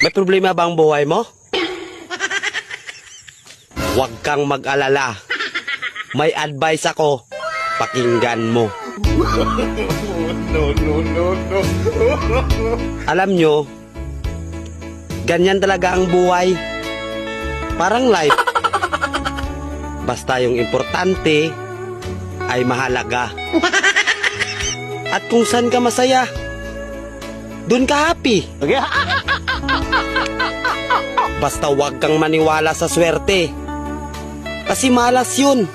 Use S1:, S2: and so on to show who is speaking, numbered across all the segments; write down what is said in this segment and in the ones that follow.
S1: May problema ba ang buhay mo? Huwag kang mag-alala. May advice ako. Pakinggan mo.
S2: No.
S1: Alam nyo, ganyan talaga ang buhay. Parang life. Basta yung importante ay mahalaga. At kung saan ka masaya, dun ka happy. Basta wag kang maniwala sa swerte. Kasi malas yun.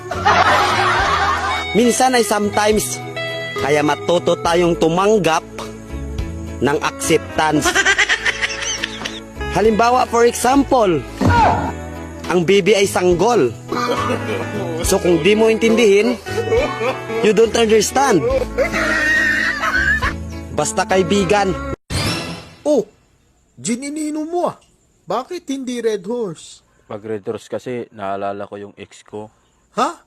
S1: Minsan ay sometimes. Kaya matuto tayong tumanggap ng acceptance. Halimbawa, for example, ang baby ay sanggol. So kung di mo intindihin, you don't understand. Basta kaibigan.
S3: Oh, gininino mo ah. Bakit hindi Red Horse?
S4: Pag Red Horse kasi, naalala ko yung ex ko.
S3: Ha?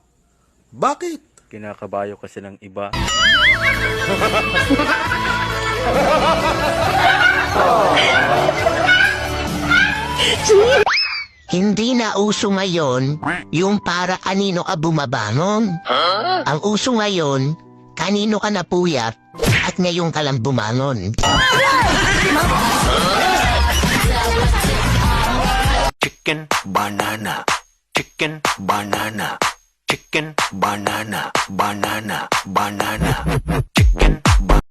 S3: Bakit?
S4: Kinakabayo kasi ng iba.
S5: Hindi na uso ngayon yung para kanino ka bumabangon. Ang uso ngayon, kanino ka napuyat at ngayon ka lang bumangon.
S6: Chicken banana, chicken banana, chicken banana, banana, banana, chicken banana.